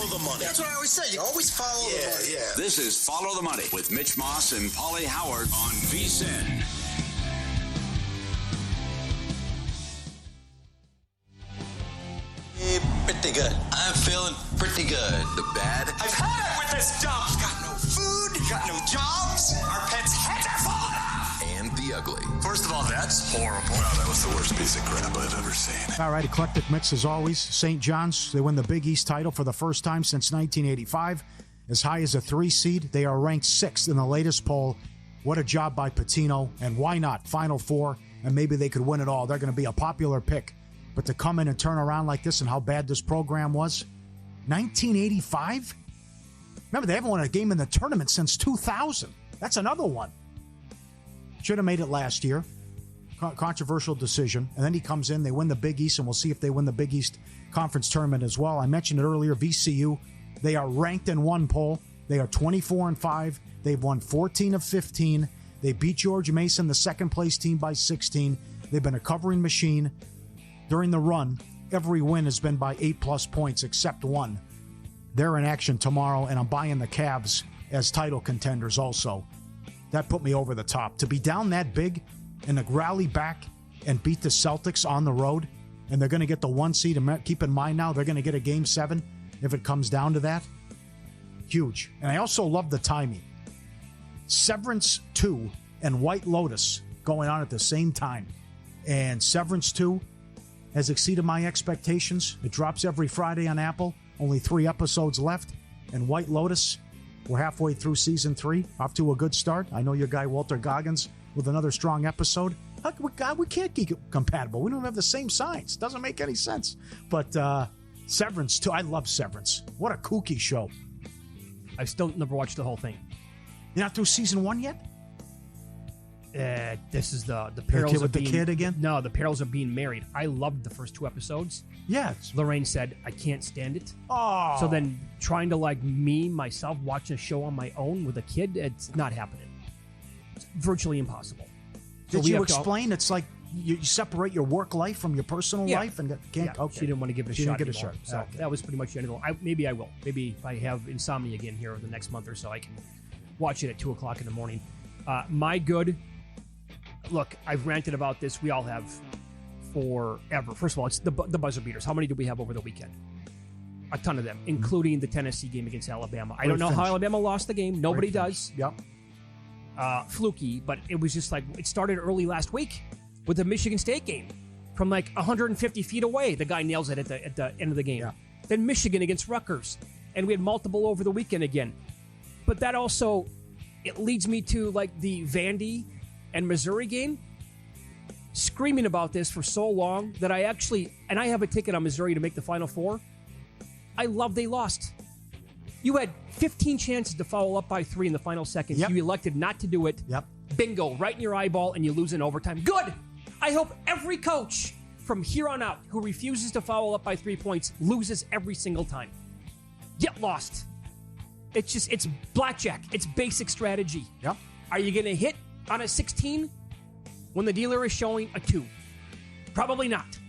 the money. That's what I always say. You always follow the money. Yeah. This is Follow the Money with Mitch Moss and Pauly Howard on VSiN. Pretty good. I'm feeling pretty good. The bad, I've had it with this dump. Got no food, got no jobs. Our pets' heads are falling off. and the ugly. First of all, that's horrible. Wow, that was the worst piece of crap I've ever seen. All right, eclectic mix as always. St. John's, they win the Big East title for the first time since 1985. As high as a 3 seed, they are ranked 6th in the latest poll. What a job by Pitino, and why not? Final Four, and maybe they could win it all. They're going to be a popular pick. But to come in and turn around like this and how bad this program was, 1985? Remember, they haven't won a game in the tournament since 2000. That's another one. Should have made it last year. Controversial decision. And then he comes in, they win the Big East, and we'll see if they win the Big East Conference Tournament as well. I mentioned it earlier, VCU, they are ranked in one poll. They are 24-5. They've won 14 of 15. They beat George Mason, the second-place team, by 16. They've been a covering machine. During the run, every win has been by 8+ points except one. They're in action tomorrow, and I'm buying the Cavs as title contenders also. That put me over the top. To be down that big and to rally back and beat the Celtics on the road, and they're going to get the 1 seed. And keep in mind now, they're going to get a Game 7 if it comes down to that. Huge. And I also love the timing. Severance 2 and White Lotus going on at the same time. And Severance 2 has exceeded my expectations. It drops every Friday on Apple. Only 3 episodes left. And White Lotus, we're halfway through season 3. Off to a good start. I know your guy Walter Goggins with another strong episode. God, we can't be compatible. We don't have the same signs. Doesn't make any sense. But Severance 2, I love Severance. What a kooky show. I still never watched the whole thing. You're not through season 1 yet? This is the perils kid with of being, the kid again? No, the perils of being married. I loved the first 2 episodes. Yeah. Lorraine said, I can't stand it. Oh. So then trying to, like, myself, watch a show on my own with a kid, it's not happening. It's virtually impossible. Did you explain? It's like you separate your work life from your personal life and can't. Yeah, okay. She didn't want to give it a She shot. didn't get anymore. a shot. So Okay. that was pretty much the end of it. Maybe I will. Maybe if I have insomnia again here in the next month or so, I can watch it at 2 o'clock in the morning. My good. Look, I've ranted about this. We all have forever. First of all, it's the buzzer beaters. How many do we have over the weekend? A ton of them, including the Tennessee game against Alabama. I don't know how Alabama lost the game. Nobody does. Yep. Fluky, but it was just like it started early last week with the Michigan State game from like 150 feet away. The guy nails it at the end of the game. Yeah. Then Michigan against Rutgers, and we had multiple over the weekend again. But that also it leads me to like the Vandy and Missouri game. Screaming about this for so long that I have a ticket on Missouri to make the Final Four. I love they lost. You had 15 chances to follow up by 3 in the final seconds. Yep. You elected not to do it. Yep. Bingo, right in your eyeball, and you lose in overtime. Good! I hope every coach from here on out who refuses to follow up by 3 points loses every single time. Get lost. It's blackjack. It's basic strategy. Yep. Are you going to hit on a 16 when the dealer is showing a 2? Probably not.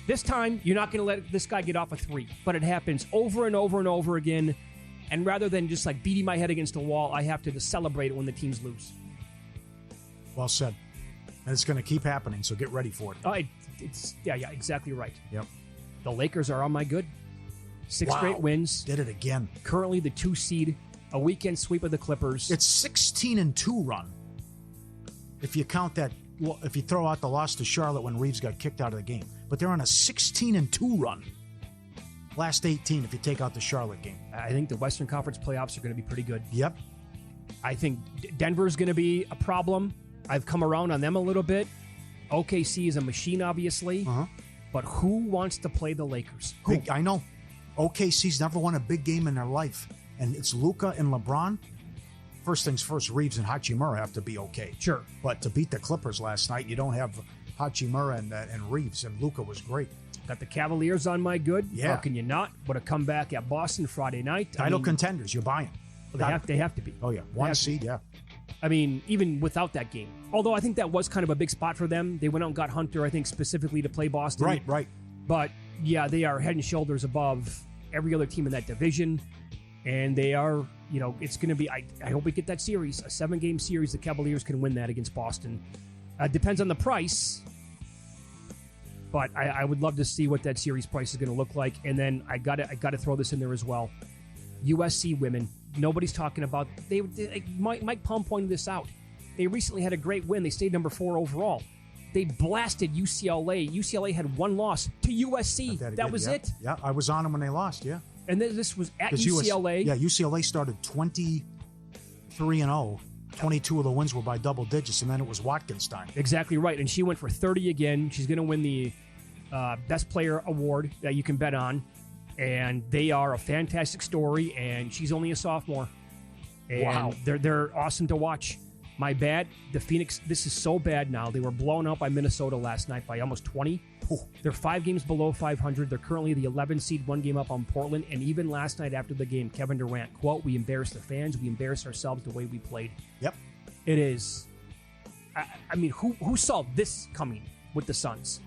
This time, you're not going to let this guy get off a 3. But it happens over and over and over again. And rather than just like beating my head against a wall, I have to just celebrate it when the teams lose. Well said. And it's going to keep happening, so get ready for it. Yeah, exactly right. Yep. The Lakers are on my good. 6 Wow. straight wins. Did it again. Currently the 2 seed. A weekend sweep of the Clippers. It's 16-2 run. If you count that, well, if you throw out the loss to Charlotte when Reeves got kicked out of the game. But they're on a 16-2 run. Last 18 if you take out the Charlotte game. I think the Western Conference playoffs are going to be pretty good. Yep. I think Denver's going to be a problem. I've come around on them a little bit. OKC is a machine, obviously. Uh-huh. But who wants to play the Lakers? Who? I know. OKC's never won a big game in their life. And it's Luka and LeBron. First things first, Reeves and Hachimura have to be okay. Sure. But to beat the Clippers last night, you don't have Hachimura and Reeves, and Luka was great. Got the Cavaliers on my good. Yeah. How can you not? But a comeback at Boston Friday night. Title contenders, you're buying. They have to be. Oh, yeah. 1 seed, yeah. I mean, even without that game. Although I think that was kind of a big spot for them. They went out and got Hunter, I think, specifically to play Boston. Right. But, yeah, they are head and shoulders above every other team in that division. And they are, it's going to be, I hope we get that series, a 7-game series. The Cavaliers can win that against Boston. Depends on the price. But I would love to see what that series price is going to look like. And then I got to throw this in there as well. USC women. Nobody's talking about. Mike Palm pointed this out. They recently had a great win. They stayed number 4 overall. They blasted UCLA. UCLA had one loss to USC. That was it. Yeah, I was on them when they lost. Yeah. And then this was at UCLA. UCLA started 23-0. 22 of the wins were by double digits, and then it was Watkins' time. Exactly right. And she went for 30 again. She's going to win the Best Player Award that you can bet on. And they are a fantastic story, and she's only a sophomore. And wow. They're awesome to watch. My bad. The Phoenix, this is so bad now. They were blown out by Minnesota last night by almost 20. They're 5 games below 500. They're currently the 11 seed, 1 game up on Portland. And even last night after the game, Kevin Durant, quote, "We embarrassed the fans. We embarrassed ourselves the way we played." Yep. It is. I mean, who saw this coming with the Suns?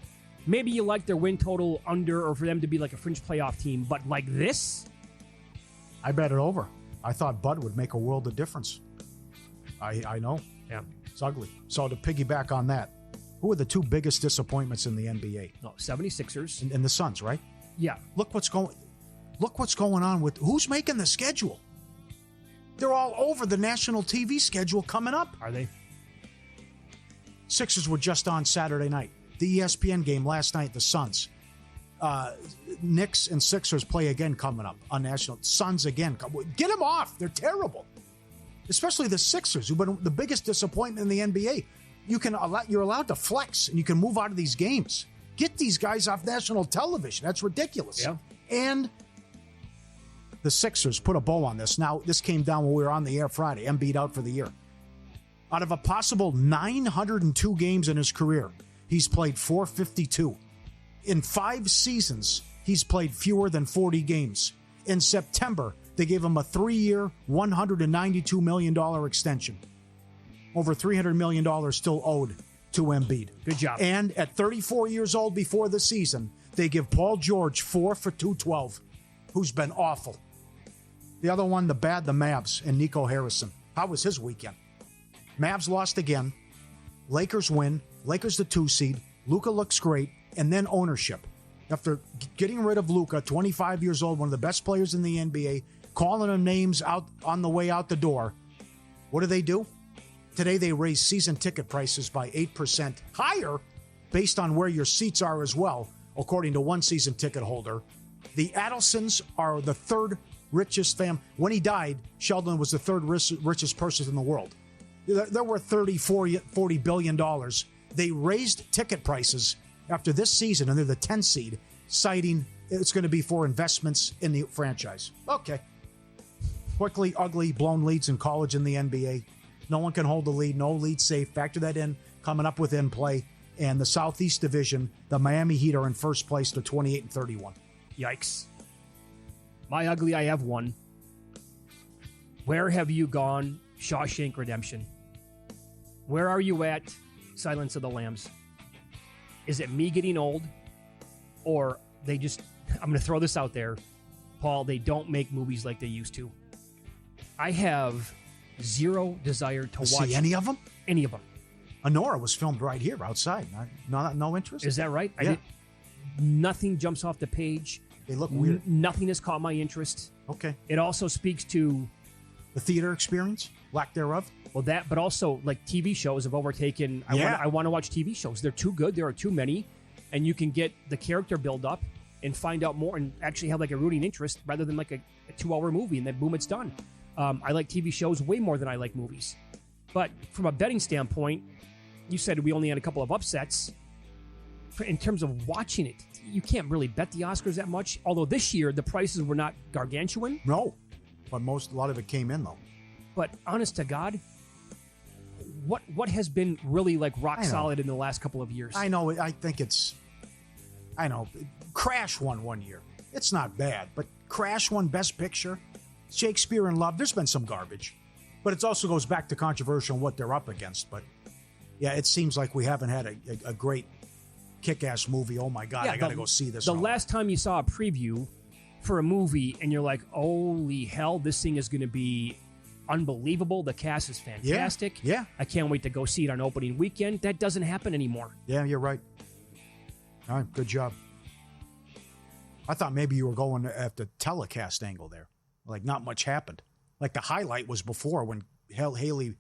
Maybe you like their win total under, or for them to be like a fringe playoff team, but like this? I bet it over. I thought Bud would make a world of difference. I know. Yeah. It's ugly. So to piggyback on that, who are the 2 biggest disappointments in the NBA? 76ers. And the Suns, right? Yeah. Look what's going on with who's making the schedule. They're all over the national TV schedule coming up. Are they? Sixers were just on Saturday night. The ESPN game last night, the Suns. Knicks and Sixers play again coming up on national. Suns again. Get them off. They're terrible. Especially the Sixers, who've been the biggest disappointment in the NBA. You're allowed to flex, and you can move out of these games. Get these guys off national television. That's ridiculous. Yeah. And the Sixers put a bow on this. Now, this came down when we were on the air Friday. Embiid out for the year. Out of a possible 902 games in his career, he's played 452. In 5 seasons, he's played fewer than 40 games. In September, they gave him a 3-year, $192 million extension. Over $300 million still owed to Embiid. Good job. And at 34 years old before the season, they give Paul George 4 for $212, who's been awful. The other one, the Mavs, and Nico Harrison. How was his weekend? Mavs lost again. Lakers win. Lakers the 2 seed. Luka looks great. And then ownership. After getting rid of Luka, 25 years old, one of the best players in the NBA, calling him names out on the way out the door, what do? Today they raised season ticket prices by 8% higher based on where your seats are as well, according to one season ticket holder. The Adelsons are the 3rd richest family. When he died, Sheldon was the 3rd richest person in the world. They're worth $40 billion. They raised ticket prices after this season, and they're the 10 seed, citing it's going to be for investments in the franchise. Okay. Quickly, ugly, blown leads in college and the NBA. No one can hold the lead. No lead safe. Factor that in. Coming up with in play. And the Southeast Division, the Miami Heat are in first place to 28-31. Yikes. My ugly, I have one. Where have you gone, Shawshank Redemption? Where are you at, Silence of the Lambs? Is it me getting old? Or they just, I'm going to throw this out there, Paul, they don't make movies like they used to. I have zero desire to watch see any of them. Any of them. Honora was filmed right here outside. No interest. Is that right? Yeah. Nothing jumps off the page. They look weird. Nothing has caught my interest. Okay. It also speaks to the theater experience, lack thereof. Well, that, but also like TV shows have overtaken. I want to watch TV shows. They're too good. There are too many, and you can get the character build up and find out more, and actually have like a rooting interest rather than like a 2-hour movie, and then boom, it's done. I like TV shows way more than I like movies. But from a betting standpoint, you said we only had a couple of upsets. In terms of watching it, you can't really bet the Oscars that much. Although this year the prices were not gargantuan. No, but a lot of it came in though. But honest to God, what has been really like rock solid in the last couple of years? I know. I know. Crash won one year. It's not bad, but Crash won Best Picture. Shakespeare in Love. There's been some garbage, but it also goes back to controversial and what they're up against. But yeah, it seems like we haven't had a great kick-ass movie. Oh my God, I got to go see this. The last time you saw a preview for a movie and you're like, holy hell, this thing is going to be unbelievable. The cast is fantastic. Yeah. I can't wait to go see it on opening weekend. That doesn't happen anymore. Yeah, you're right. All right, good job. I thought maybe you were going at the telecast angle there. Like, not much happened. Like, the highlight was before when Halle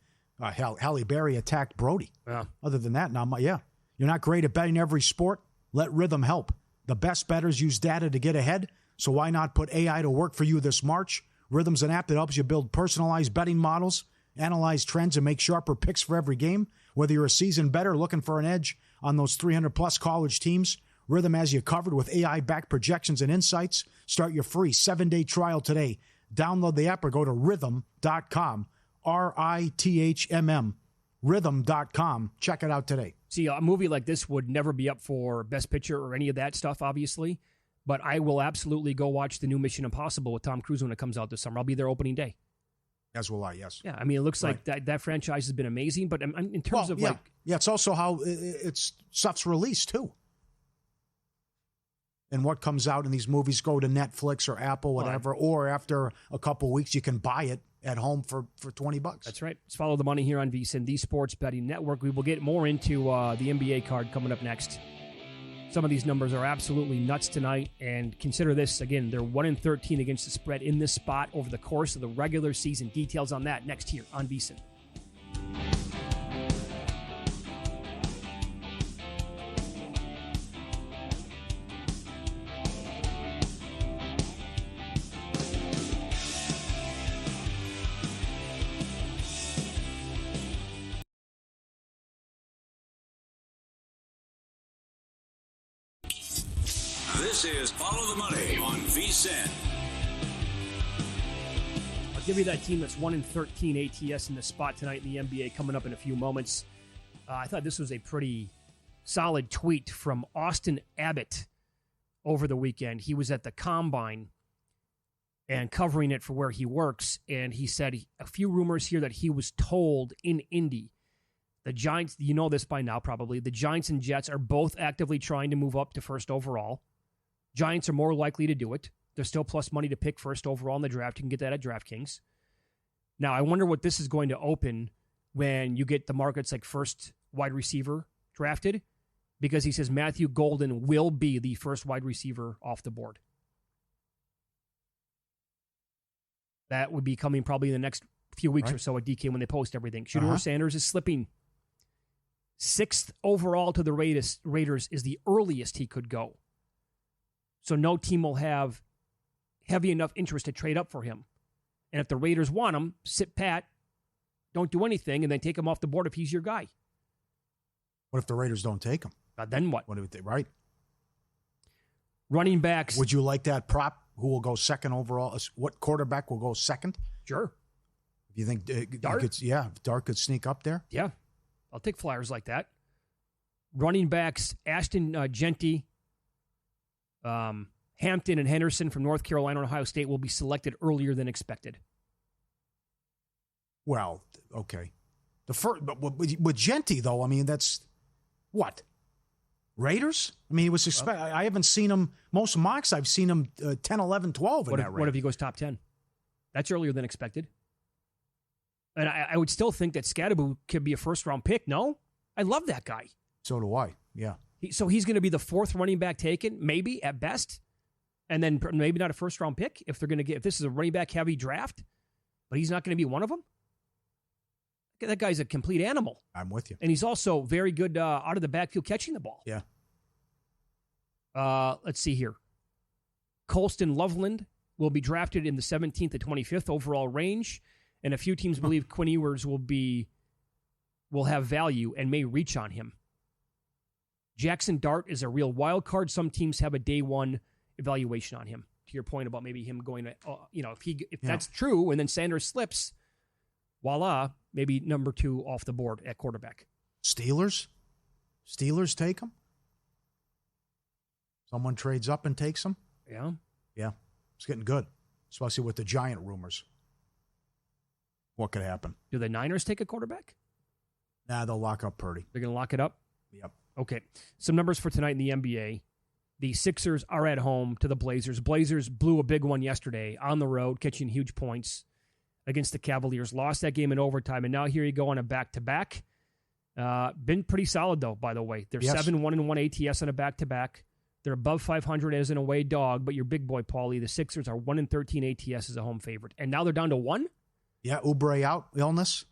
Berry attacked Brody. Yeah. Other than that, not much. Yeah. You're not great at betting every sport? Let Rhythm help. The best bettors use data to get ahead, so why not put AI to work for you this March? Rhythm's an app that helps you build personalized betting models, analyze trends, and make sharper picks for every game. Whether you're a seasoned bettor looking for an edge on those 300-plus college teams, Rhythm has you covered with AI-backed projections and insights. Start your free 7-day trial today. Download the app or go to rhythm.com, RITHMM, rhythm.com. Check it out today. See, a movie like this would never be up for Best Picture or any of that stuff, obviously, but I will absolutely go watch the new Mission Impossible with Tom Cruise when it comes out this summer. I'll be there opening day. As will I, yes. Yeah, I mean, it looks like that franchise has been amazing, but in terms of yeah, it's also how it's stuff's released, too. And what comes out in these movies go to Netflix or Apple, whatever, or after a couple weeks, you can buy it at home for $20. That's right. Let's follow the money here on VSiN, the Sports Betting Network. We will get more into the NBA card coming up next. Some of these numbers are absolutely nuts tonight, and consider this, again, they're 1-13 against the spread in this spot over the course of the regular season. Details on that next here on VSiN. This is Follow the Money on VSiN. I'll give you that team that's 1-13 ATS in the spot tonight in the NBA coming up in a few moments. I thought this was a pretty solid tweet from Austin Abbott over the weekend. He was at the Combine and covering it for where he works, and he said a few rumors here that he was told in Indy. The Giants, you know this by now probably, the Giants and Jets are both actively trying to move up to first overall. Giants are more likely to do it. There's still plus money to pick first overall in the draft. You can get that at DraftKings. Now, I wonder what this is going to open when you get the markets like first wide receiver drafted, because he says Matthew Golden will be the first wide receiver off the board. That would be coming probably in the next few weeks or so at DK when they post everything. Shedeur Sanders is slipping. 6th overall to the Raiders is the earliest he could go. So no team will have heavy enough interest to trade up for him. And if the Raiders want him, sit pat, don't do anything, and then take him off the board if he's your guy. What if the Raiders don't take him? Then what? What do they, right? Running backs. Would you like that prop? Who will go second overall? What quarterback will go second? Sure. If you think Dart? Dart could sneak up there? Yeah. I'll take flyers like that. Running backs, Ashton Genty, Hampton and Henderson from North Carolina and Ohio State will be selected earlier than expected. Well, okay. But with Genty, though, I mean, that's what? Raiders? I mean, he was I haven't seen him. Most mocks, I've seen him 10, 11, 12 in that range. What if he goes top 10? That's earlier than expected. And I would still think that Scadaboo could be a first-round pick, no? I love that guy. So do I, yeah. So he's going to be the 4th running back taken, maybe, at best, and then maybe not a first-round pick if this is a running back-heavy draft, but he's not going to be one of them? That guy's a complete animal. I'm with you. And he's also very good out of the backfield catching the ball. Yeah. Let's see here. Colston Loveland will be drafted in the 17th to 25th overall range, and a few teams believe Quinn Ewers will have value and may reach on him. Jackson Dart is a real wild card. Some teams have a day one evaluation on him. To your point about maybe him going to, if that's true, and then Sanders slips, voila, maybe number 2 off the board at quarterback. Steelers take him? Someone trades up and takes him? Yeah. Yeah. It's getting good, especially with the Giant rumors. What could happen? Do the Niners take a quarterback? Nah, they'll lock up Purdy. They're going to lock it up? Yep. Okay. Some numbers for tonight in the NBA. The Sixers are at home to the Blazers. Blazers blew a big one yesterday on the road, catching huge points against the Cavaliers. Lost that game in overtime, and now here you go on a back-to-back. Been pretty solid, though, by the way. They're 7-1-1 ATS on a back-to-back. They're above 500 as an away dog, but your big boy, Pauly, the Sixers are 1-13 ATS as a home favorite. And now they're down to 1? Yeah, Oubre out, illness.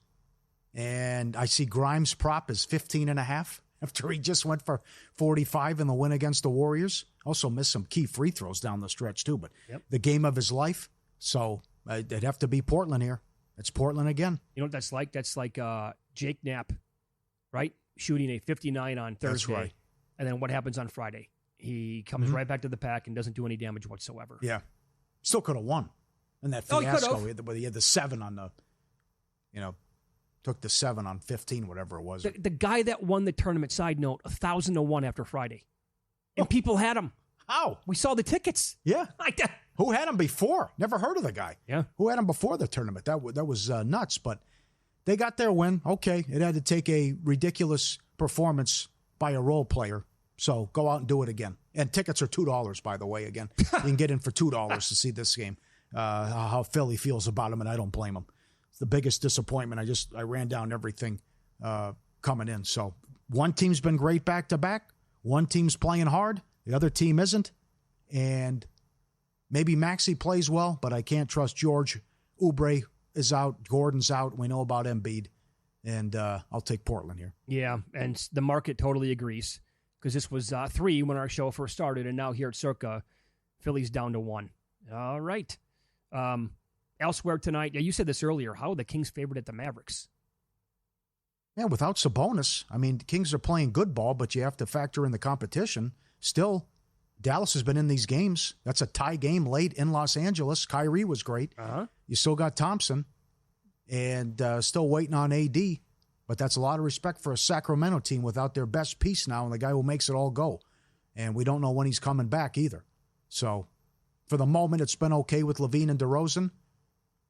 And I see Grimes' prop is 15.5 after he just went for 45 in the win against the Warriors. Also missed some key free throws down the stretch, too. But the game of his life. So it'd have to be Portland here. It's Portland again. You know what that's like? That's like Jake Knapp, right? Shooting a 59 on Thursday. That's right. And then what happens on Friday? He comes right back to the pack and doesn't do any damage whatsoever. Yeah. Still could have won. And that fiasco where he had the 7 on the, took the 7 on 15, whatever it was. The guy that won the tournament, side note, 1,000-1 after Friday. And people had him. How? We saw the tickets. Yeah. Who had him before? Never heard of the guy. Yeah. Who had him before the tournament? That was nuts. But they got their win. Okay. It had to take a ridiculous performance by a role player. So go out and do it again. And tickets are $2, by the way, again. You can get in for $2 to see this game. How Philly feels about him, and I don't blame him. It's the biggest disappointment. I ran down everything coming in. So one team's been great back-to-back. One team's playing hard. The other team isn't. And maybe Maxey plays well, but I can't trust George. Oubre is out. Gordon's out. We know about Embiid. And I'll take Portland here. Yeah, and the market totally agrees. Because this was 3 when our show first started, and now here at Circa, Philly's down to 1. All right. Elsewhere tonight, you said this earlier, how are the Kings favored at the Mavericks? Yeah, without Sabonis. I mean, the Kings are playing good ball, but you have to factor in the competition. Still, Dallas has been in these games. That's a tie game late in Los Angeles. Kyrie was great. You still got Thompson, and still waiting on AD. But that's a lot of respect for a Sacramento team without their best piece now and the guy who makes it all go. And we don't know when he's coming back either. So for the moment, it's been okay with Levine and DeRozan.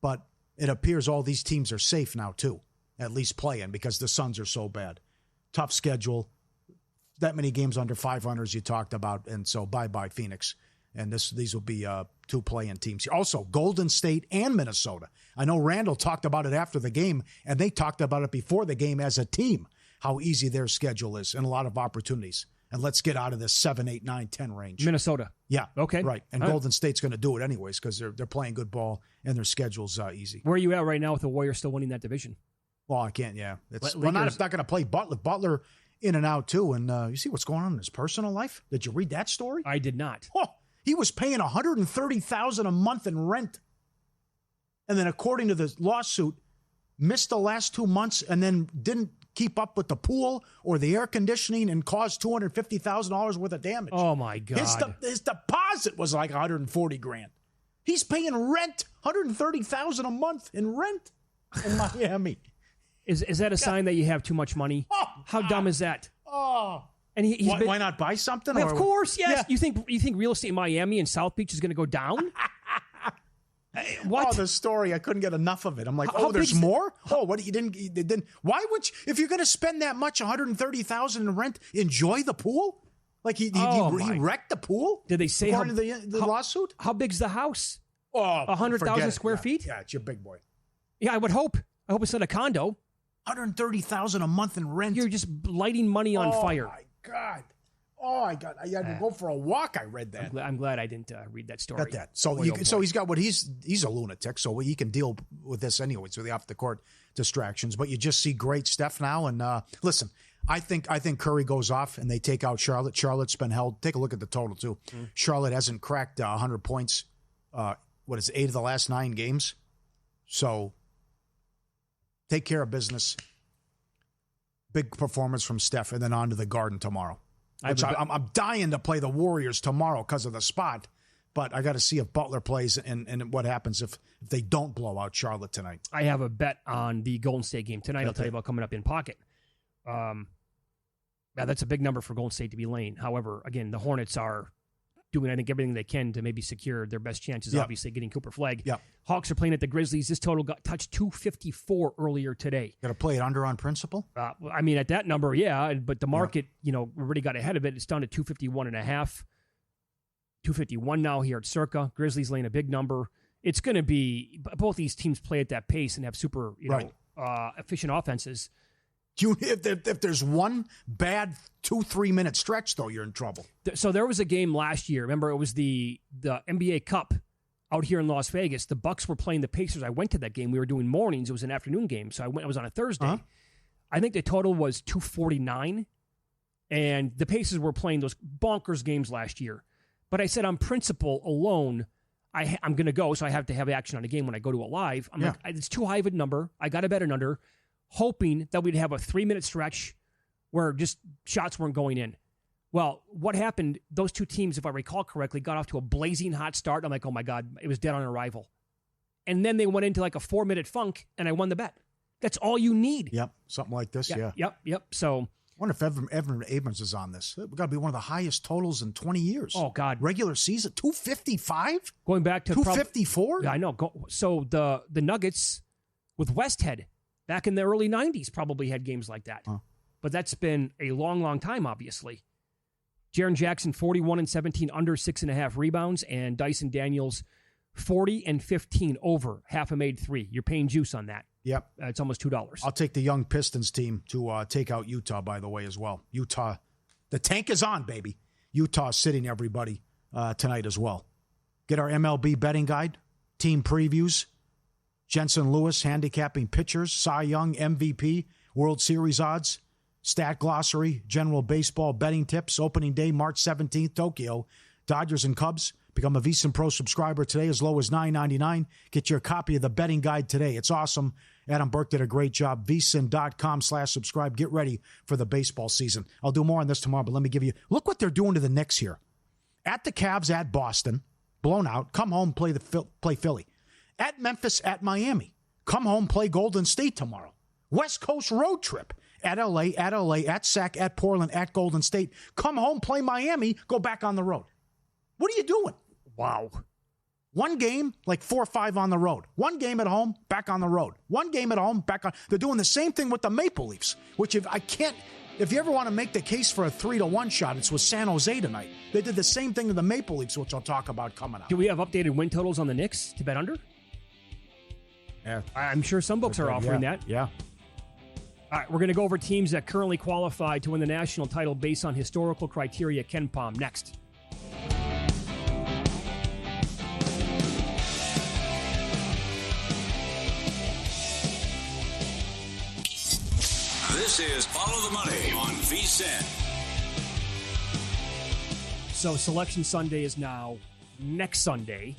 But it appears all these teams are safe now, too, at least playing because the Suns are so bad. Tough schedule. That many games under 500 as you talked about. And so bye-bye, Phoenix. And these will be 2 play-in teams. Also, Golden State and Minnesota. I know Randall talked about it after the game, and they talked about it before the game as a team, how easy their schedule is and a lot of opportunities. And let's get out of this 7, 8, 9, 10 range. Minnesota. Yeah. Okay. Right. And Golden State's going to do it anyways because they're playing good ball and their schedule's easy. Where are you at right now with the Warriors still winning that division? Well, I can't, yeah. It's not going to play Butler. Butler in and out, too. And you see what's going on in his personal life? Did you read that story? I did not. Oh, he was paying $130,000 a month in rent. And then according to the lawsuit, missed the last 2 months and then didn't keep up with the pool or the air conditioning and caused $250,000 worth of damage. Oh, my God. His deposit was like $140,000. He's paying rent, $130,000 a month in rent in Miami. Is that a sign that you have too much money? Oh, how dumb is that? Oh. And why not buy something? Well, of course, yes. Yeah. You think real estate in Miami and South Beach is going to go down? What? Oh, the story! I couldn't get enough of it. I'm like, there's more. What you didn't? Why would you, if you're going to spend that much, $130,000 in rent, enjoy the pool? Like he wrecked the pool? Did they say according to the lawsuit? How big's the house? Oh, 100,000 square feet. Yeah, it's your big boy. Yeah, I would hope. I hope it's not a condo. $130,000 a month in rent. You're just lighting money on fire. Oh my God. I had to go for a walk. I read that. I'm glad I didn't read that story. Got that. So he's got what he's a lunatic. So he can deal with this anyway. So the off the court distractions. But you just see great Steph now. And listen, I think Curry goes off and they take out Charlotte. Charlotte's been held. Take a look at the total too. Charlotte hasn't cracked 100 points. 8 of the last 9 games. So take care of business. Big performance from Steph, and then on to the Garden tomorrow. I'm dying to play the Warriors tomorrow because of the spot, but I got to see if Butler plays and what happens if they don't blow out Charlotte tonight. I have a bet on the Golden State game tonight. I'll tell you about coming up in pocket. That's a big number for Golden State to be laying. However, again, the Hornets are doing, I think, everything they can to maybe secure their best chances, obviously, getting Cooper Flagg. Yep. Hawks are playing at the Grizzlies. This total got touched 254 earlier today. Got to play it under on principle? I mean, at that number, yeah, but the market, already got ahead of it. It's down to 251.5. 251 now here at Circa. Grizzlies laying a big number. It's going to be both these teams play at that pace and have super, efficient offenses. If there's one bad 2-3 minute stretch, though, you're in trouble. So there was a game last year. Remember, it was the NBA Cup out here in Las Vegas. The Bucks were playing the Pacers. I went to that game. We were doing mornings. It was an afternoon game, so I went. It was on a Thursday. Uh-huh. I think the total was 249, and the Pacers were playing those bonkers games last year. But I said, on principle alone, I'm going to go, so I have to have action on a game when I go to a live. I'm like, it's too high of a number. I got to bet an under, hoping that we'd have a 3-minute stretch where just shots weren't going in. Well, what happened, those two teams, if I recall correctly, got off to a blazing hot start. I'm like, oh my God, it was dead on arrival. And then they went into like a 4-minute funk, and I won the bet. That's all you need. Yep, something like this, yeah. Yep. So I wonder if Evan Abrams is on this. We've got to be one of the highest totals in 20 years. Oh, God. Regular season, 255? Going back to 254? Yeah, I know. So the Nuggets with Westhead back in the early 90s probably had games like that. Huh. But that's been a long, long time, obviously. Jaren Jackson, 41 and 17, under 6.5 rebounds, and Dyson Daniels, 40 and 15, over half a made three. You're paying juice on that. Yep. It's almost $2. I'll take the young Pistons team to take out Utah, by the way, as well. Utah, the tank is on, baby. Utah sitting everybody tonight as well. Get our MLB betting guide, team previews, Jensen Lewis handicapping pitchers, Cy Young, MVP, World Series odds, stat glossary, general baseball betting tips, opening day, March 17th, Tokyo, Dodgers and Cubs. Become a VSiN Pro subscriber today as low as $9.99. Get your copy of the betting guide today. It's awesome. Adam Burke did a great job. VSiN.com/subscribe. Get ready for the baseball season. I'll do more on this tomorrow, but let me give you, look what they're doing to the Knicks here. At the Cavs, at Boston, blown out. Come home, play Philly. At Memphis, at Miami. Come home, play Golden State tomorrow. West Coast road trip. At LA, at Sac, at Portland, at Golden State. Come home, play Miami, go back on the road. What are you doing? Wow. One game, like 4 or 5 on the road. One game at home, back on the road. One game at home, back on. They're doing the same thing with the Maple Leafs, which if you ever want to make the case for a 3-1 shot, it's with San Jose tonight. They did the same thing to the Maple Leafs, which I'll talk about coming up. Do we have updated win totals on the Knicks to bet under? Yeah. I'm sure some books are offering that. Yeah. All right, we're going to go over teams that currently qualify to win the national title based on historical criteria. Ken Palm, next. This is Follow the Money on VSiN. So Selection Sunday is now next Sunday.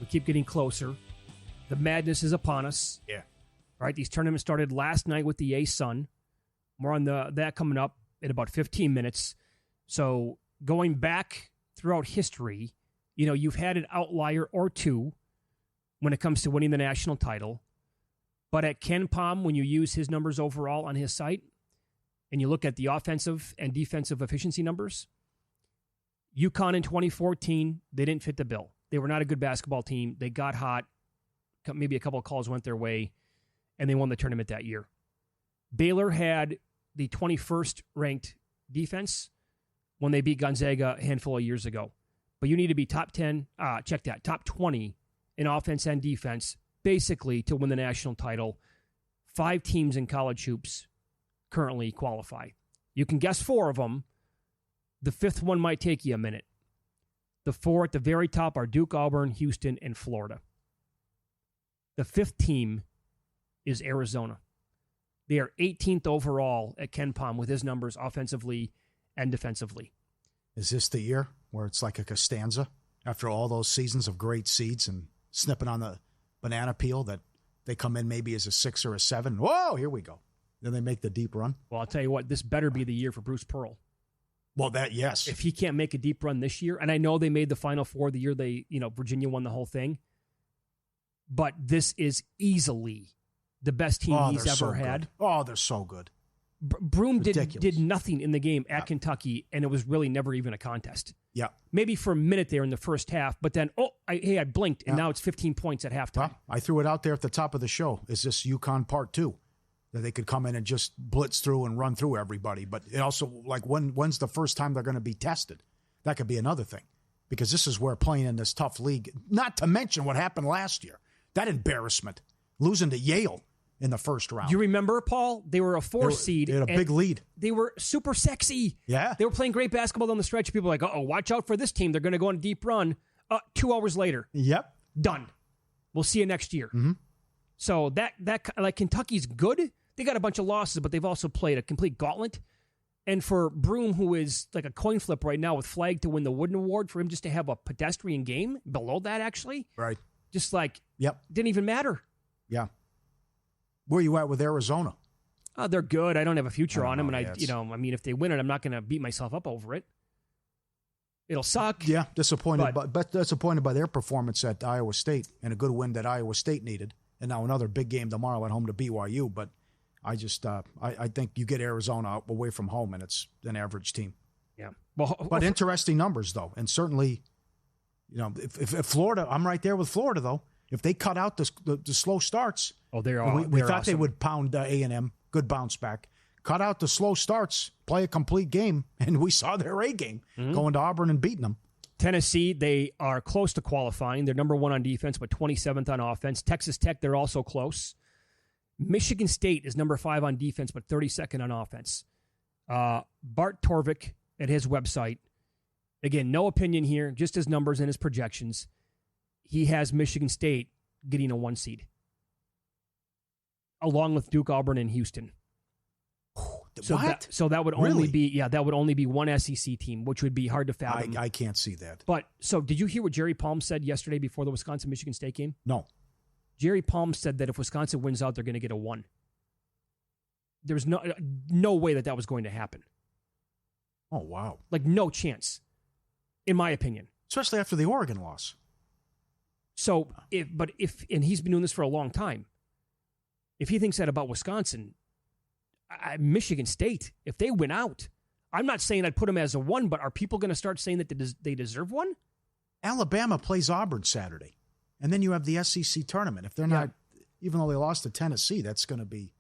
We keep getting closer. The madness is upon us. Yeah. All right, these tournaments started last night with the A-Sun. More on that coming up in about 15 minutes. So going back throughout history, you've had an outlier or two when it comes to winning the national title. But at Ken Palm, when you use his numbers overall on his site, and you look at the offensive and defensive efficiency numbers, UConn in 2014, they didn't fit the bill. They were not a good basketball team. They got hot. Maybe a couple of calls went their way, and they won the tournament that year. Baylor had the 21st ranked defense when they beat Gonzaga a handful of years ago. But you need to be top 10, top 20 in offense and defense, basically to win the national title. 5 teams in college hoops currently qualify. You can guess 4 of them. The 5th one might take you a minute. The 4 at the very top are Duke, Auburn, Houston, and Florida. The 5th team is Arizona. They are 18th overall at Ken Palm with his numbers offensively and defensively. Is this the year where it's like a Costanza after all those seasons of great seeds and snipping on the banana peel that they come in maybe as a 6 or a 7? Whoa, here we go. Then they make the deep run. Well, I'll tell you what, this better be the year for Bruce Pearl. Well, yes. If he can't make a deep run this year, and I know they made the Final Four the year Virginia won the whole thing, but this is easily the best team he's ever had. Good. Oh, they're so good. Broome did nothing in the game at Kentucky, and it was really never even a contest. Yeah. Maybe for a minute there in the first half, but then, I blinked, and now it's 15 points at halftime. Well, I threw it out there at the top of the show. Is this UConn Part 2? That they could come in and just blitz through and run through everybody. But it also, when's the first time they're going to be tested? That could be another thing. because this is where playing in this tough league, not to mention what happened last year, that embarrassment, losing to Yale in the first round. You remember, Paul? They were a 4 seed. They had a big lead. They were super sexy. Yeah. They were playing great basketball down the stretch. People were like, oh, watch out for this team. They're going to go on a deep run. 2 hours later. Yep. Done. We'll see you next year. Mm-hmm. So that like Kentucky's good. They got a bunch of losses, but they've also played a complete gauntlet. And for Broom, who is like a coin flip right now with Flagg to win the Wooden Award, for him just to have a pedestrian game below that, actually. Right. Just like, yep, didn't even matter. Yeah. Where you at with Arizona? They're good. I don't have a future on them. And yeah, if they win it, I'm not going to beat myself up over it. It'll suck. Yeah, disappointed, but disappointed by their performance at Iowa State and a good win that Iowa State needed. And now another big game tomorrow at home to BYU. But I just, I think you get Arizona away from home, and it's an average team. Yeah. But interesting numbers, though. And certainly, if Florida, I'm right there with Florida, though. If they cut out the slow starts. Oh, we thought awesome. they would pound A&M. Good bounce back. Cut out the slow starts, play a complete game, and we saw their A game going to Auburn and beating them. Tennessee, they are close to qualifying. They're number 1 on defense, but 27th on offense. Texas Tech, they're also close. Michigan State is number 5 on defense, but 32nd on offense. Bart Torvik at his website, again, no opinion here, just his numbers and his projections. He has Michigan State getting a 1 seed, along with Duke, Auburn, and Houston. What? So that would only be that would only be one SEC team, which would be hard to fathom. I can't see that. But so did you hear what Jerry Palm said yesterday before the Wisconsin-Michigan State game? No. Jerry Palm said that if Wisconsin wins out, they're going to get a 1. There's no way that was going to happen. Oh, wow. Like, no chance, in my opinion. Especially after the Oregon loss. So, and he's been doing this for a long time. If he thinks that about Wisconsin, Michigan State, if they win out, I'm not saying I'd put them as a 1, but are people going to start saying that they deserve 1? Alabama plays Auburn Saturday. And then you have the SEC tournament. If they're not, even though they lost to Tennessee, that's going to be,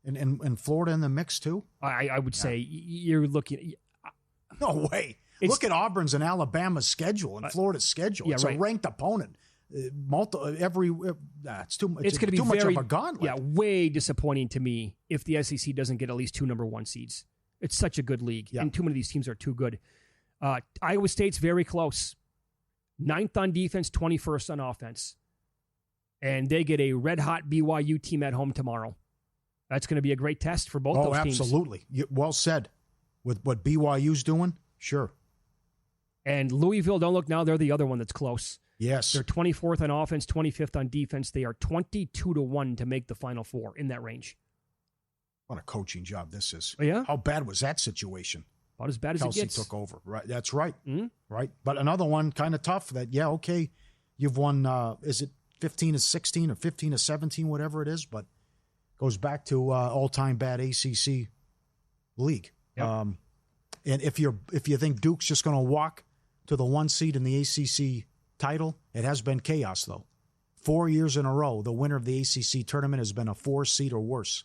and Florida in the mix too? I would say you're looking. No way. Look at Auburn's and Alabama's schedule and Florida's schedule. It's a ranked opponent. It's going to be too much of a gauntlet. Yeah, way disappointing to me if the SEC doesn't get at least 2 number 1 seeds. It's such a good league, and too many of these teams are too good. Iowa State's very close. 9th on defense, 21st on offense. And they get a red-hot BYU team at home tomorrow. That's going to be a great test for both those teams. Oh, absolutely. Well said. With what BYU's doing, sure. And Louisville, don't look now, they're the other one that's close. Yes. They're 24th on offense, 25th on defense. They are 22-1 to make the Final Four in that range. What a coaching job this is. Oh, yeah? How bad was that situation? About as bad as Kelsey it gets. took over. Right. That's right. Mm-hmm. Right. But another one kind of tough that, you've won, is it 15-16 or 15-17, whatever it is, but goes back to all-time bad ACC league. Yep. And if you think Duke's just going to walk to the 1 seed in the ACC title, it has been chaos, though. 4 years in a row, the winner of the ACC tournament has been a 4 seed or worse.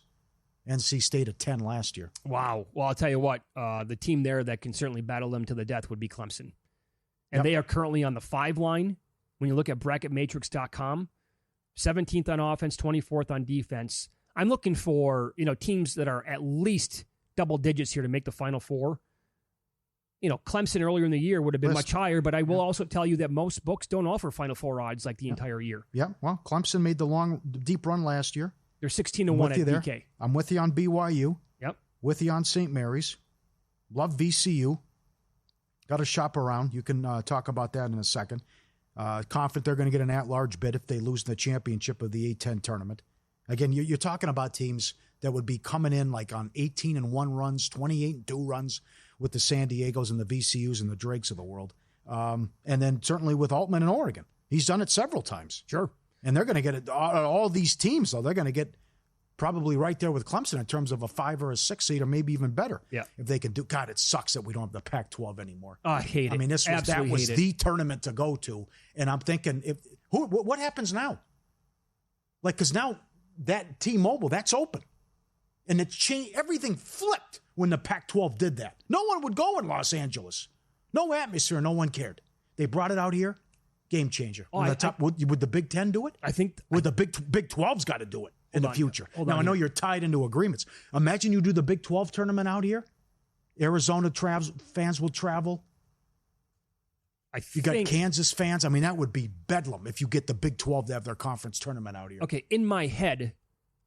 NC State at 10 last year. Wow. Well, I'll tell you what, the team there that can certainly battle them to the death would be Clemson. And they are currently on the 5 line. When you look at bracketmatrix.com, 17th on offense, 24th on defense. I'm looking for, teams that are at least double digits here to make the Final Four. Clemson earlier in the year would have been much higher, but I will also tell you that most books don't offer Final Four odds like the entire year. Yeah, well, Clemson made the deep run last year. They're 16-1 at DK. I'm with you on BYU. Yep. With you on St. Mary's. Love VCU. Got to shop around. You can talk about that in a second. Confident they're going to get an at-large bid if they lose the championship of the A-10 tournament. Again, you're talking about teams that would be coming in like on 18-1 runs, 28-2 runs with the San Diegos and the VCUs and the Drakes of the world. And then certainly with Altman in Oregon. He's done it several times. Sure. And they're going to get it. All these teams, though, they're going to get probably right there with Clemson in terms of a 5 or a 6 seed or maybe even better. Yeah. If they can do. God, it sucks that we don't have the Pac-12 anymore. I hate it. I mean, that was the tournament to go to. And I'm thinking, what happens now? Like, because now that T-Mobile, that's open. And it changed. Everything flipped when the Pac-12 did that. No one would go in Los Angeles. No atmosphere. No one cared. They brought it out here. Game changer. Oh, Would the Big Ten do it? I think Would the Big 12's got to do it in the future? Now, I know you're tied into agreements. Imagine you do the Big 12 tournament out here. Arizona fans will travel. You got Kansas fans. I mean, that would be bedlam if you get the Big 12 to have their conference tournament out here. Okay, in my head,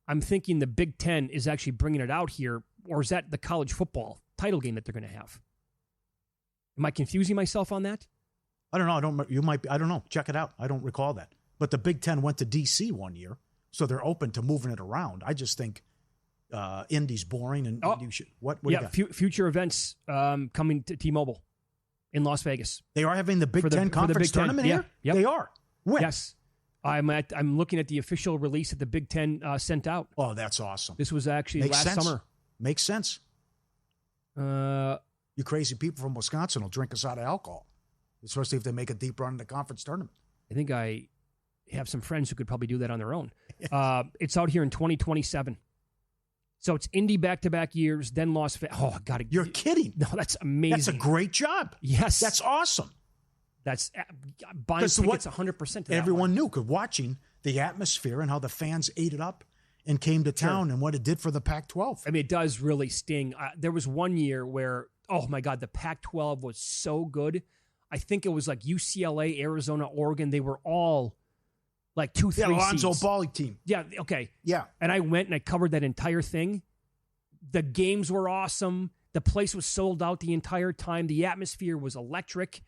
I'm thinking the Big Ten is actually bringing it out here, or is that the college football title game that they're going to have? Am I confusing myself on that? I don't know. You might be. I don't know. Check it out. I don't recall that. But the Big Ten went to D.C. one year, so they're open to moving it around. I just think Indy's boring, and you should, what you got? Future events coming to T-Mobile in Las Vegas. They are having the Big Ten conference tournament here? Yep. They are. When? Yes. I'm looking at the official release that the Big Ten sent out. Oh, that's awesome. This was actually last summer. Makes sense. You crazy people from Wisconsin will drink us out of alcohol, especially if they make a deep run in the conference tournament. I think I have some friends who could probably do that on their own. It's out here in 2027. So it's Indy back-to-back years, then Las Vegas. Oh, God. You're kidding. No, that's amazing. That's a great job. Yes. That's awesome. That's buying tickets 100% to everyone knew, because watching the atmosphere and how the fans ate it up and came to town and what it did for the Pac-12. I mean, it does really sting. There was one year where, oh, my God, the Pac-12 was so good. I think it was like UCLA, Arizona, Oregon. They were all like 2-3 seeds. Alonzo Ball team. Yeah, okay. Yeah. And I went and I covered that entire thing. The games were awesome. The place was sold out the entire time. The atmosphere was electric.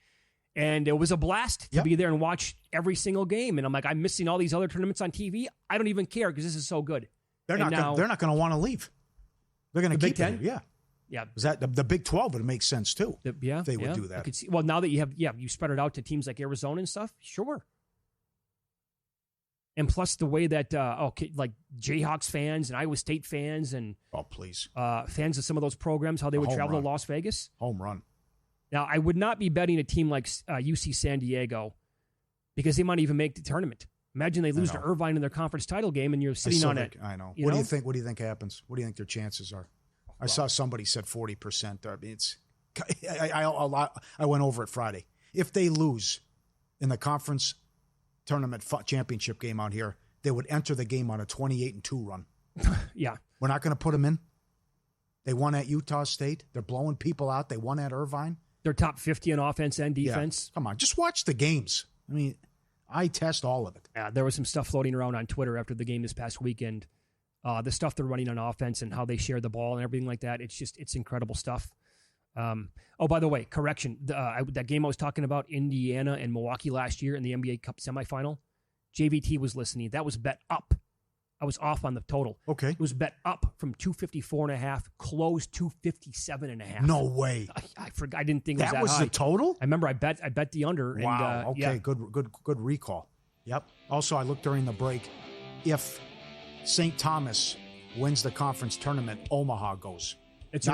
And it was a blast to be there and watch every single game. And I'm like, I'm missing all these other tournaments on TV. I don't even care because this is so good. They're not going to want to leave. They're going to keep Big Ten? it. Yeah. Yeah. Is that the Big 12 would make sense too? If they would do that. I could see, well, now that you spread it out to teams like Arizona and stuff, sure. And plus the way that like Jayhawks fans and Iowa State fans and fans of some of those programs, how they would travel to Las Vegas. Home run. Now, I would not be betting a team like UC San Diego because they might even make the tournament. Imagine they lose to Irvine in their conference title game and you're sitting on it. I know. What do you think? What do you think happens? What do you think their chances are? I saw somebody said 40%. I mean, I went over it Friday. If they lose in the conference tournament championship game out here, they would enter the game on a 28-2 run. Yeah. We're not going to put them in. They won at Utah State. They're blowing people out. They won at Irvine. They're top 50 on offense and defense. Yeah. Come on, just watch the games. I mean, I test all of it. Yeah, there was some stuff floating around on Twitter after the game this past weekend. The stuff they're running on offense and how they share the ball and everything like that. It's incredible stuff. By the way, correction. That game I was talking about, Indiana and Milwaukee last year in the NBA Cup semifinal, JVT was listening. That was bet up. I was off on the total. Okay. It was bet up from 254.5, closed 257.5. No way. I forgot. I didn't think it was that was high. The total? I remember I bet the under. Wow. And, okay. Good recall. Yep. Also, I looked during the break. If St. Thomas wins the conference tournament, Omaha goes. That's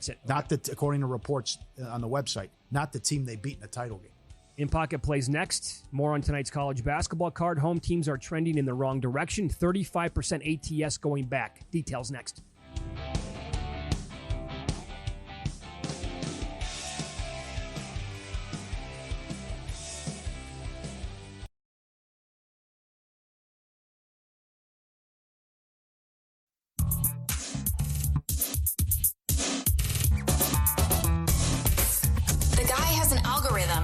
it. Not that, according to reports on the website, not the team they beat in the title game. In Pocket plays next. More on tonight's college basketball card. Home teams are trending in the wrong direction. 35% ATS going back. Details next.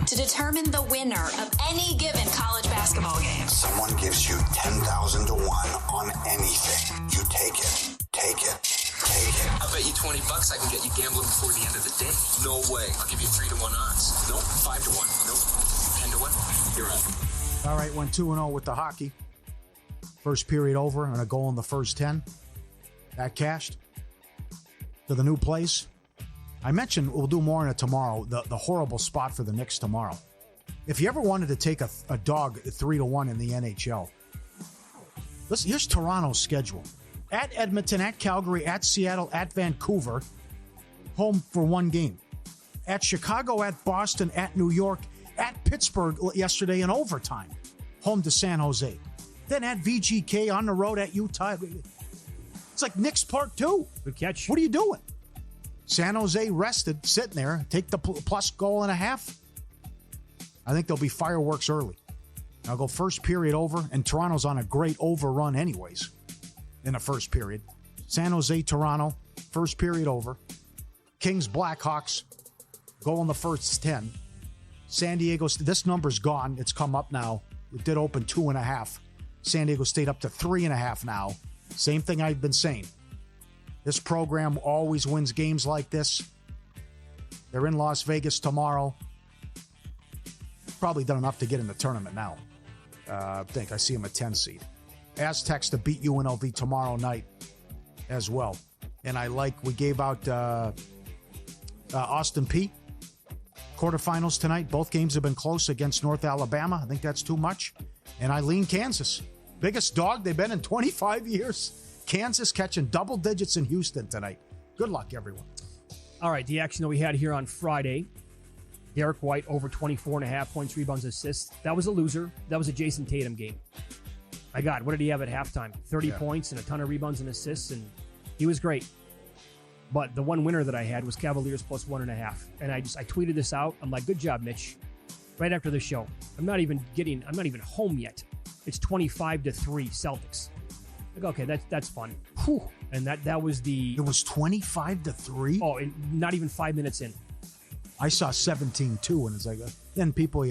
To determine the winner of any given college basketball game. Someone gives you 10,000 to 1 on anything. You take it. Take it. Take it. I'll bet you $20 I can get you gambling before the end of the day. No way. I'll give you 3-1 odds. Nope. 5-1. Nope. 10-1. You're out. All right, went 2-0 with the hockey. First period over and a goal in the first 10. That cashed to the new place. I mentioned we'll do more on it tomorrow, the horrible spot for the Knicks tomorrow. If you ever wanted to take a dog 3-1 in the NHL, listen, here's Toronto's schedule. At Edmonton, at Calgary, at Seattle, at Vancouver, home for one game. At Chicago, at Boston, at New York, at Pittsburgh yesterday in overtime, home to San Jose. Then at VGK, on the road at Utah. It's like Knicks Part 2. Good catch. What are you doing? San Jose rested, sitting there, take the plus goal and a half. I think there'll be fireworks early. I'll go first period over, and Toronto's on a great overrun anyways in the first period. San Jose, Toronto, first period over. Kings, Blackhawks go in the first 10. San Diego, this number's gone. It's come up now. It did open 2.5. San Diego State up to 3.5 now. Same thing I've been saying. This program always wins games like this. They're in Las Vegas tomorrow. Probably done enough to get in the tournament now. I think I see them a 10 seed. Aztecs to beat UNLV tomorrow night as well. And we gave out Austin Peay quarterfinals tonight. Both games have been close against North Alabama. I think that's too much. And I lean Kansas. Biggest dog they've been in 25 years. Kansas catching double digits in Houston tonight. Good luck, everyone. All right, the action that we had here on Friday. Derek White over 24.5 points, rebounds, assists. That was a loser. That was a Jason Tatum game. My God, what did he have at halftime? 30 points and a ton of rebounds and assists, and he was great. But the one winner that I had was Cavaliers plus 1.5. And I tweeted this out. I'm like, good job, Mitch. Right after the show. I'm not even home yet. It's 25-3 Celtics. Like, okay, that's fun. Whew. And that was the... It was 25-3? Oh, and not even 5 minutes in. I saw 17-2, and it's like, then people,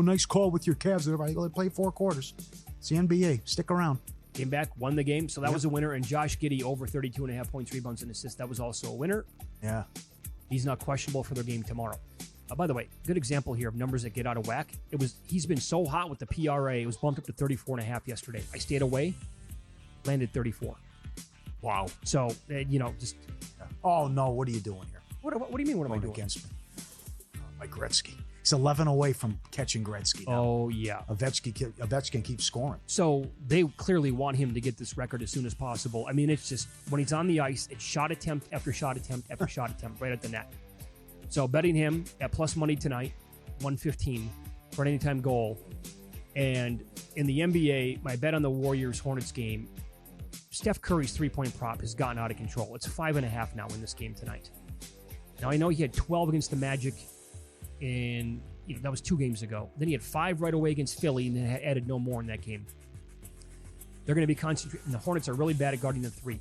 nice call with your Cavs. Everybody play 4 quarters. It's the NBA. Stick around. Came back, won the game, so that was a winner. And Josh Giddey over 32.5 points, rebounds, and assists. That was also a winner. Yeah. He's not questionable for their game tomorrow. By the way, good example here of numbers that get out of whack. He's been so hot with the PRA. It was bumped up to 34.5 yesterday. I stayed away, landed 34. Wow. So, just... Oh, no, what are you doing here? What do you mean, what am I doing? Against me. Like Gretzky. He's 11 away from catching Gretzky now. Oh, yeah. Ovechkin keeps scoring. So they clearly want him to get this record as soon as possible. I mean, it's just, when he's on the ice, it's shot attempt after shot attempt after shot attempt right at the net. So betting him at plus money tonight, 115 for an anytime goal. And in the NBA, my bet on the Warriors-Hornets game, Steph Curry's three-point prop has gotten out of control. It's 5.5 now in this game tonight. Now, I know he had 12 against the Magic that was 2 games ago. Then he had 5 right away against Philly and then added no more in that game. They're going to be concentrating. The Hornets are really bad at guarding the 3.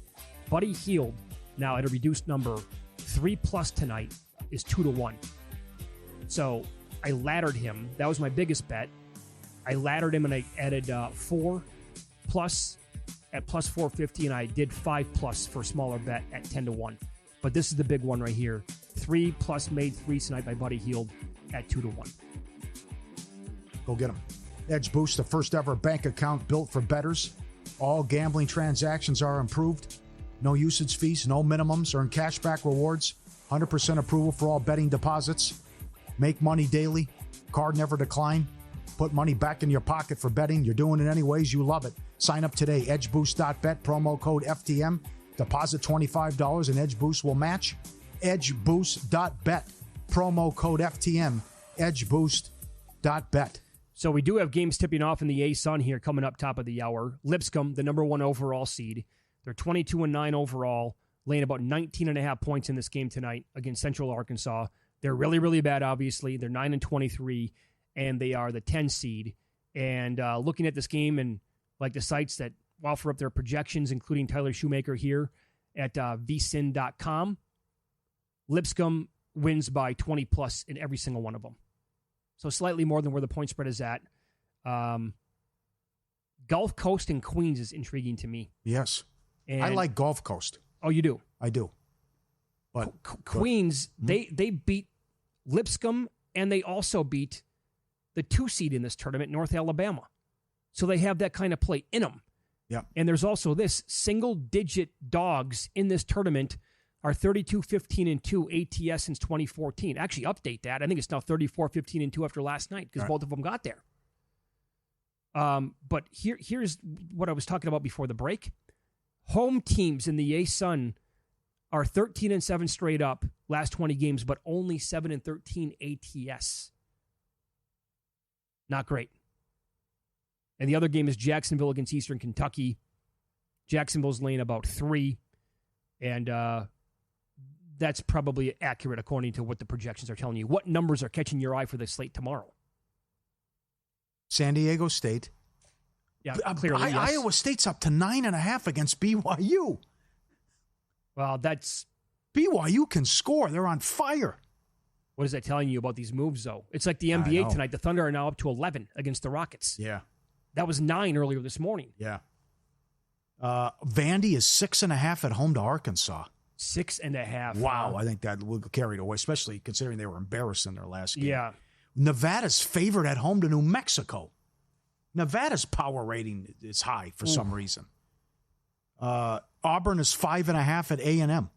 Buddy Hield, now at a reduced number, 3+ tonight is 2-1. So I laddered him. That was my biggest bet. I laddered him and I added 4+ at plus 450, and I did 5+ for a smaller bet at 10-1. But this is the big one right here. 3+ made 3 tonight by Buddy Hield at 2-1. Go get them. Edge Boost, the first ever bank account built for bettors. All gambling transactions are improved. No usage fees, no minimums. Earn cashback rewards. 100% approval for all betting deposits. Make money daily. Card never decline. Put money back in your pocket for betting. You're doing it anyways. You love it. Sign up today. EdgeBoost.bet. Promo code FTM. Deposit $25 and Edge Boost will match. EdgeBoost.bet. Promo code FTM. EdgeBoost.bet. So we do have games tipping off in the A-Sun here coming up top of the hour. Lipscomb, the number 1 overall seed. They're 22-9 overall, laying about 19.5 points in this game tonight against Central Arkansas. They're really, really bad, obviously. They're 9-23, and they are the 10 seed. And looking at this game and like the sites that offer up their projections, including Tyler Shoemaker here at vsin.com, Lipscomb wins by 20+ in every single one of them. So slightly more than where the point spread is at. Gulf Coast and Queens is intriguing to me. Yes. And I like Gulf Coast. Oh, you do? I do. But Queens, they beat Lipscomb, and they also beat the 2 seed in this tournament, North Alabama. So they have that kind of play in them. Yeah. And there's also this single-digit dogs in this tournament are 32-15-2 ATS since 2014. Actually, update that. I think it's now 34-15-2 after last night because both of them got there. But here's what I was talking about before the break. Home teams in the A-Sun are 13-7 straight up last 20 games, but only 7-13 ATS. Not great. And the other game is Jacksonville against Eastern Kentucky. Jacksonville's laying about 3. And that's probably accurate according to what the projections are telling you. What numbers are catching your eye for the slate tomorrow? San Diego State. Yeah, clearly, yes. Iowa State's up to 9.5 against BYU. Well, that's... BYU can score. They're on fire. What is that telling you about these moves, though? It's like the NBA tonight. The Thunder are now up to 11 against the Rockets. Yeah. That was 9 earlier this morning. Yeah. Vandy is 6.5 at home to Arkansas. 6.5. Wow, I think that will carry it away, especially considering they were embarrassed in their last game. Yeah. Nevada's favored at home to New Mexico. Nevada's power rating is high for some reason. Auburn is 5.5 at A&M.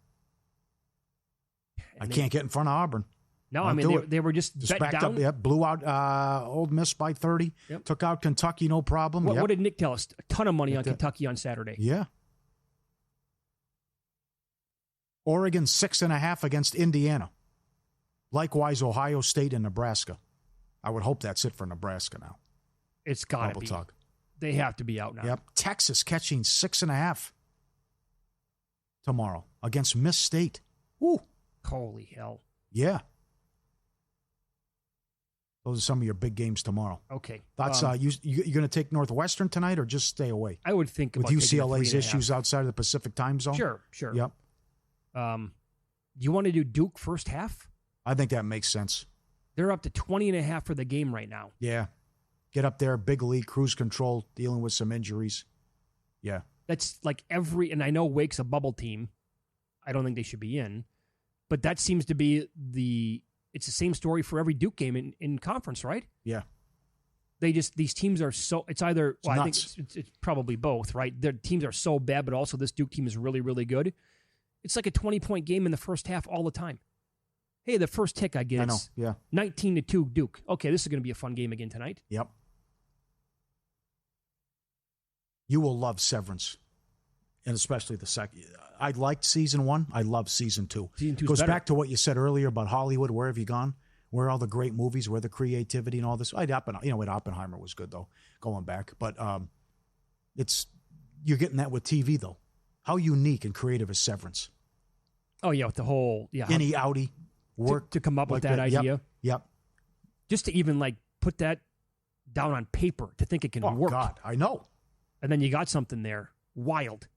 I can't get in front of Auburn. No, I mean, they were just bet backed down. up. Yep, blew out Ole Miss by 30. Yep. Took out Kentucky, no problem. What did Nick tell us? A ton of money on Kentucky on Saturday. Yeah. Oregon 6.5 against Indiana. Likewise, Ohio State and Nebraska. I would hope that's it for Nebraska now. It's got to be. Talk. They have to be out now. Yep. Texas catching 6.5 tomorrow against Miss State. Ooh. Holy hell. Yeah. Those are some of your big games tomorrow. Okay. Thoughts? You going to take Northwestern tonight or just stay away? I would think with about UCLA's issues outside of the Pacific time zone. Sure. Yep. Do you want to do Duke first half? I think that makes sense. They're up to 20.5 for the game right now. Yeah. Get up there, big league, cruise control, dealing with some injuries. Yeah. That's like and I know Wake's a bubble team. I don't think they should be in. But that seems to be it's the same story for every Duke game in conference, right? Yeah. These teams are so, it's either, I think nuts. it's probably both, right? Their teams are so bad, but also this Duke team is really, really good. It's like a 20-point game in the first half all the time. Hey, the first tick I get, I know. Yeah. 19-2 Duke. Okay, this is going to be a fun game again tonight. Yep. You will love Severance, and especially the second. I liked season 1. I love season 2. Season 2 goes better. back to what you said earlier about Hollywood. Where have you gone? Where are all the great movies? Where the creativity and all this? Oppenheimer was good though. Going back, but you're getting that with TV though. How unique and creative is Severance? Oh yeah, with the whole Innie outie work to come up with like that idea. Yep. Just to even like put that down on paper to think it can work. Oh God, I know. And then you got something there. Wild.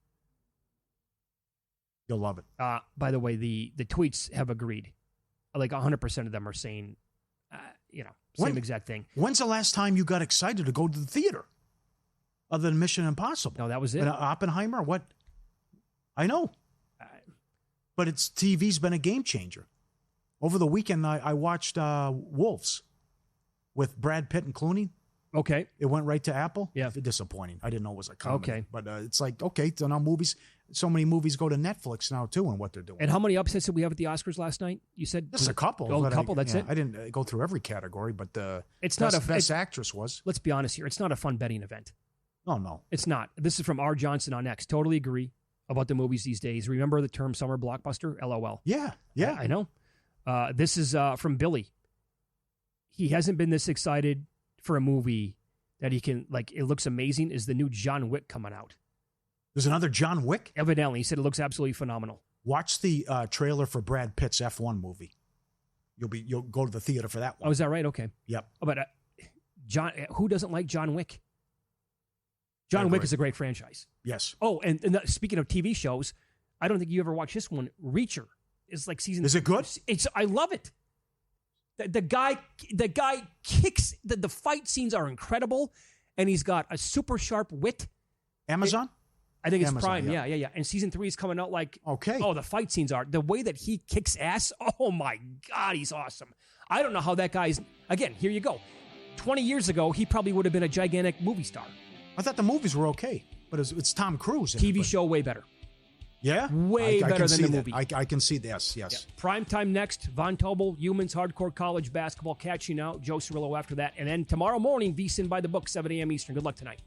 You'll love it. By the way, the tweets have agreed. Like 100% of them are saying, same exact thing. When's the last time you got excited to go to the theater? Other than Mission Impossible. No, that was it. And Oppenheimer? What? I know. But TV's been a game changer. Over the weekend, I watched Wolves with Brad Pitt and Clooney. Okay. It went right to Apple. Yeah. Disappointing. I didn't know it was a comedy. Okay. But it's like, okay, so now so many movies go to Netflix now, too, and what they're doing. And how many upsets did we have at the Oscars last night? You said? Just a couple. Oh, a couple, that's it? I didn't go through every category, but it's best actress was. Let's be honest here. It's not a fun betting event. Oh, no. It's not. This is from R. Johnson on X. Totally agree about the movies these days. Remember the term summer blockbuster? LOL. Yeah. I know. This is from Billy. He hasn't been this excited for a movie that he can, it looks amazing, is the new John Wick coming out. There's another John Wick? Evidently. He said it looks absolutely phenomenal. Watch the trailer for Brad Pitt's F1 movie. You'll go to the theater for that one. Oh, is that right? Okay. Yep. Oh, but who doesn't like John Wick? John Wick is a great franchise. Yes. Oh, and speaking of TV shows, I don't think you ever watched this one. Reacher is like season. Is it good? I love it. The guy kicks. The fight scenes are incredible, and he's got a super sharp wit. Amazon? I think it's Amazon, Prime. yeah. Yeah. And season 3 is coming out okay. Oh, the fight scenes are. The way that he kicks ass, oh my God, he's awesome. I don't know how that guy's. Again, here you go. 20 years ago, he probably would have been a gigantic movie star. I thought the movies were okay, but it's Tom Cruise. TV show way better. Yeah? Way better than the movie. I can see this, yes. Yeah. Prime time next. Von Tobel, Humans, Hardcore College Basketball, catching out. Joe Cirillo after that. And then tomorrow morning, VSiN by the book, 7 a.m. Eastern. Good luck tonight.